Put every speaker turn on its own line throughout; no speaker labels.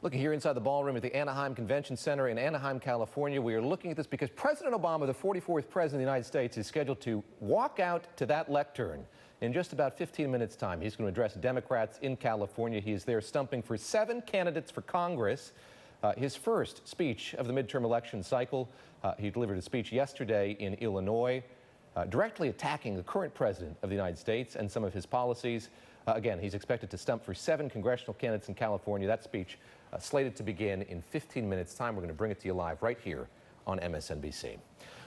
Looking here inside the ballroom at the Anaheim Convention Center in Anaheim, California, we are looking at this because President Obama, the 44th President of the United States, is scheduled to walk out to that lectern in just about 15 minutes' time. He's going to address Democrats in California. He is there stumping for 7 candidates for Congress. His first speech of the midterm election cycle. He delivered a speech yesterday in Illinois, directly attacking the current president of the United States and some of his policies. Again, he's expected to stump for 7 congressional candidates in California. That speech slated to begin in 15 minutes' time. We're going to bring it to you live right here on MSNBC.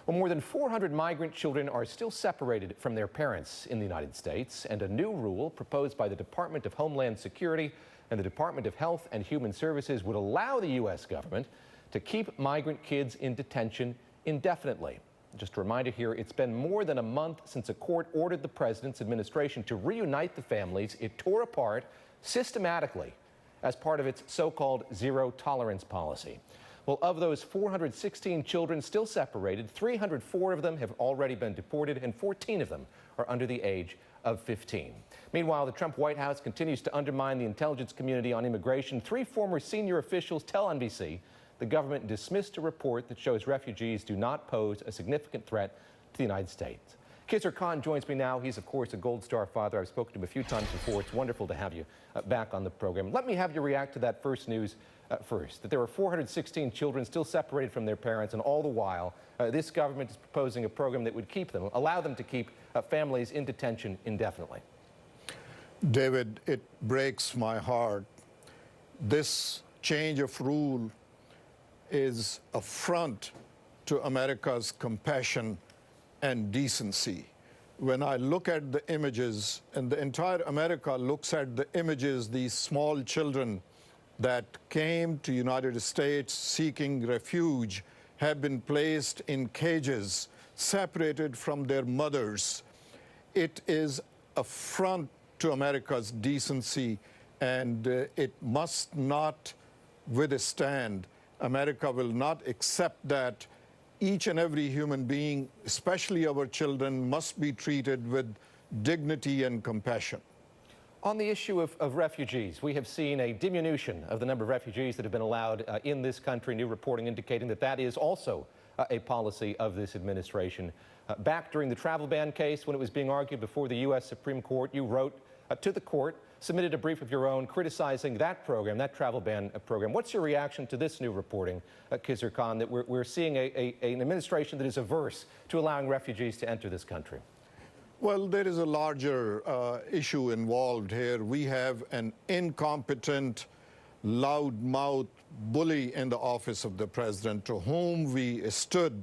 Well, more than 400 migrant children are still separated from their parents in the United States, and a new rule proposed by the Department of Homeland Security and the Department of Health and Human Services would allow the U.S. government to keep migrant kids in detention indefinitely. Just a reminder here, it's been more than a month since a court ordered the president's administration to reunite the families it tore apart systematically as part of its so-called zero-tolerance policy. Well, of those 416 children still separated, 304 of them have already been deported, and 14 of them are under the age of 15. Meanwhile, the Trump White House continues to undermine the intelligence community on immigration. 3 former senior officials tell NBC the government dismissed a report that shows refugees do not pose a significant threat to the United States. Khizr Kahn joins me now. He's, of course, a Gold Star father. I've spoken to him a few times before. It's wonderful to have you back on the program. Let me have you react to that first news first, that there are 416 children still separated from their parents, and all the while, this government is proposing a program that would keep them, allow them to keep families in detention indefinitely.
David, it breaks my heart. This change of rule is an affront to America's compassion and decency. When I look at the images, and the entire America looks at the images, these small children that came to United States seeking refuge have been placed in cages, separated from their mothers. It is an affront to America's decency, and it must not withstand. America will not accept that. Each and every human being, especially our children, must be treated with dignity and compassion.
On the issue of refugees, we have seen a diminution of the number of refugees that have been allowed in this country. New reporting indicating that that is also a policy of this administration. Back during the travel ban case, when it was being argued before the U.S. Supreme Court, you wrote to the court, submitted a brief of your own criticizing that program, that travel ban program. What's your reaction to this new reporting, Khizr Kahn, that we're seeing an administration that is averse to allowing refugees to enter this country?
Well, there is a larger issue involved here. We have an incompetent, loudmouth bully in the office of the president to whom we stood,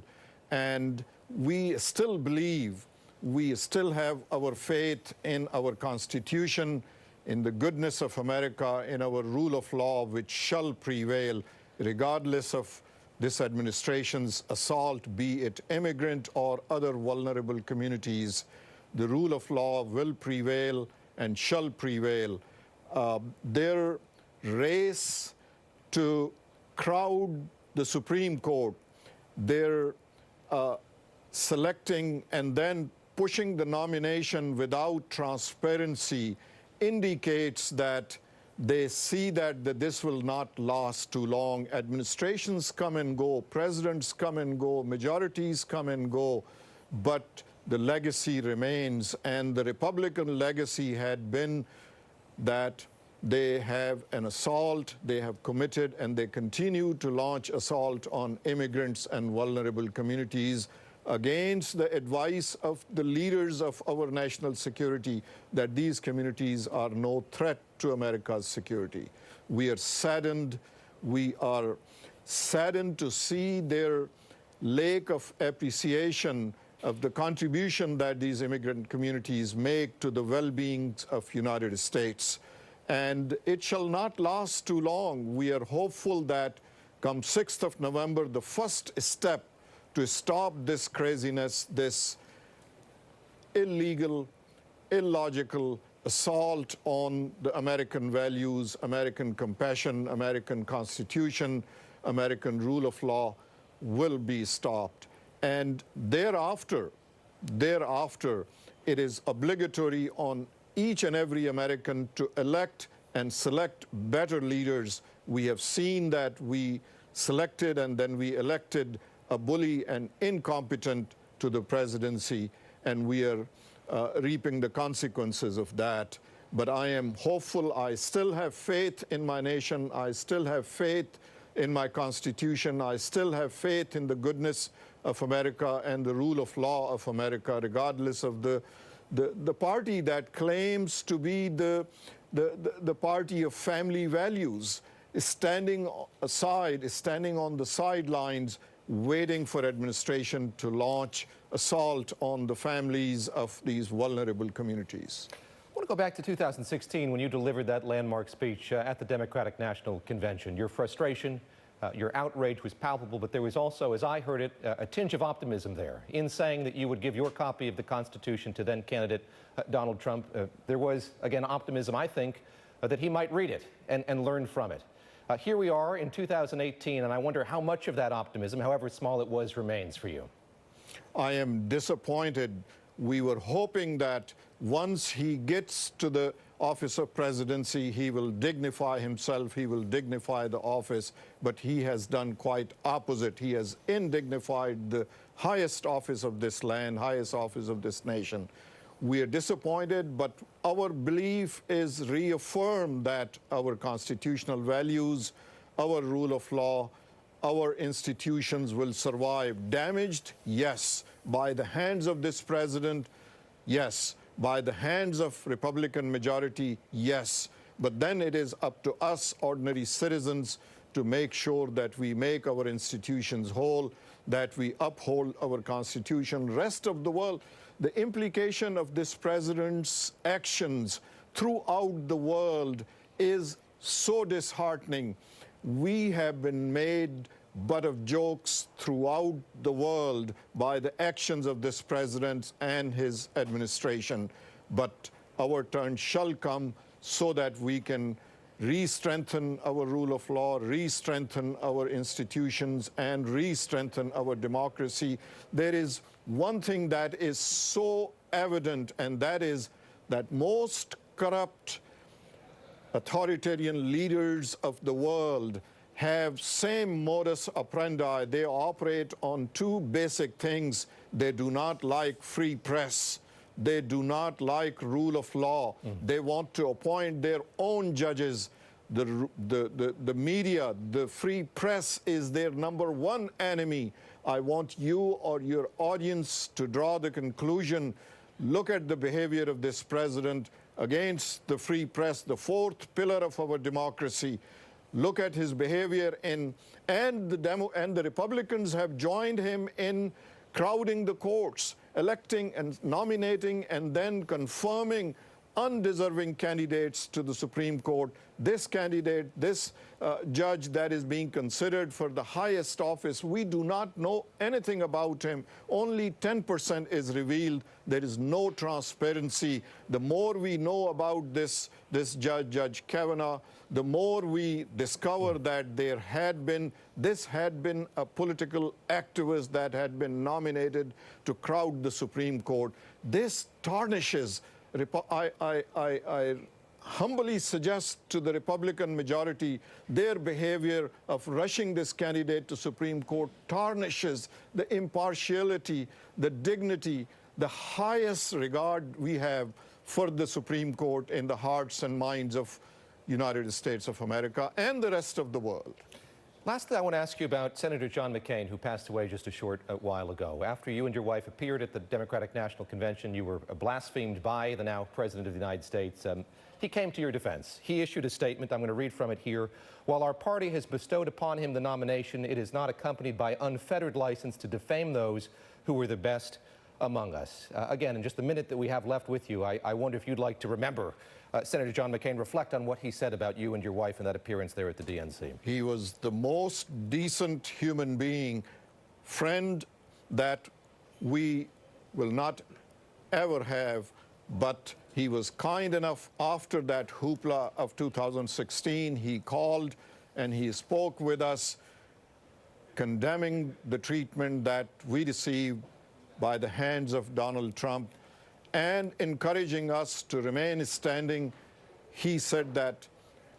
and we still believe, we still have our faith in our Constitution, in the goodness of America, in our rule of law, which shall prevail regardless of this administration's assault, be it immigrant or other vulnerable communities. The rule of law will prevail and shall prevail. Their race to crowd the Supreme Court, their selecting and then pushing the nomination without transparency indicates that they see that this will not last too long. Administrations come and go, presidents come and go, majorities come and go, but the legacy remains. And the Republican legacy had been that they have an assault, they have committed, and they continue to launch assault on immigrants and vulnerable communities against the advice of the leaders of our national security that these communities are no threat to America's security. We are saddened. We are saddened to see their lack of appreciation of the contribution that these immigrant communities make to the well-being of United States. And it shall not last too long. We are hopeful that come 6th of November, the first step to stop this craziness, this illegal, illogical assault on the American values, American compassion, American Constitution, American rule of law will be stopped. And thereafter, it is obligatory on each and every American to elect and select better leaders We have seen that we selected and then we elected a bully and incompetent to the presidency, and we are reaping the consequences of that. But I am hopeful. I still have faith in my nation. I still have faith in my Constitution. I still have faith in the goodness of America and the rule of law of America, regardless of the party that claims to be the party of family values is standing aside, is standing on the sidelines, waiting for administration to launch assault on the families of these vulnerable communities.
I want to go back to 2016 when you delivered that landmark speech at the Democratic National Convention. Your frustration, your outrage was palpable, but there was also, as I heard it, a tinge of optimism there in saying that you would give your copy of the Constitution to then candidate Donald Trump. There was, again, optimism, I think, that he might read it and learn from it. Here we are in 2018, and I wonder how much of that optimism, however small it was, remains for you.
I am disappointed. We were hoping that once he gets to the office of presidency, he will dignify himself, he will dignify the office, but he has done quite opposite. He has indignified the highest office of this land, highest office of this nation. We are disappointed, but our belief is reaffirmed that our constitutional values, our rule of law, our institutions will survive. Damaged? Yes. By the hands of this president? Yes. By the hands of Republican majority? Yes. But then it is up to us, ordinary citizens, to make sure that we make our institutions whole, that we uphold our Constitution. Rest of the world, the implication of this president's actions throughout the world is so disheartening. We have been made butt of jokes throughout the world by the actions of this president and his administration. But our turn shall come so that we can re-strengthen our rule of law, re-strengthen our institutions, and re-strengthen our democracy. There is one thing that is so evident, and that is that most corrupt authoritarian leaders of the world have same modus operandi. They operate on two basic things. They do not like free press. They do not like rule of law. They want to appoint their own judges. The media, the free press is their number one enemy. I want you or your audience to draw the conclusion. Look at the behavior of this president against the free press, the fourth pillar of our democracy. Look at his behavior and the Republicans have joined him in crowding the courts, electing and nominating and then confirming undeserving candidates to the Supreme Court. This candidate, this judge that is being considered for the highest office, we do not know anything about him. Only 10% is revealed. There is no transparency. The more we know about this judge, Judge Kavanaugh, the more we discover that this had been a political activist that had been nominated to crowd the Supreme Court. This tarnishes. I humbly suggest to the Republican majority their behavior of rushing this candidate to Supreme Court tarnishes the impartiality, the dignity, the highest regard we have for the Supreme Court in the hearts and minds of United States of America and the rest of the world.
Lastly, I want to ask you about Senator John McCain, who passed away just a short while ago. After you and your wife appeared at the Democratic National Convention, you were blasphemed by the now President of the United States. He came to your defense. He issued a statement. I'm going to read from it here. While our party has bestowed upon him the nomination, it is not accompanied by unfettered license to defame those who were the best among us. Again, in just the minute that we have left with you, I wonder if you'd like to remember Senator John McCain, reflect on what he said about you and your wife in that appearance there at the DNC.
He was the most decent human being, friend that we will not ever have, but he was kind enough after that hoopla of 2016. He called and he spoke with us, condemning the treatment that we received by the hands of Donald Trump and encouraging us to remain standing. He said that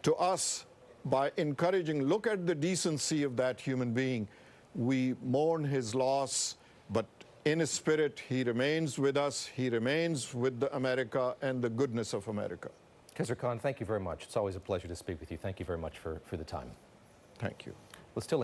to us, by encouraging, look at the decency of that human being. We mourn his loss, but in his spirit, he remains with us. He remains with the America and the goodness of America.
Khizr Kahn, thank you very much. It's always a pleasure to speak with you. Thank you very much for the time.
Thank you.
Let's still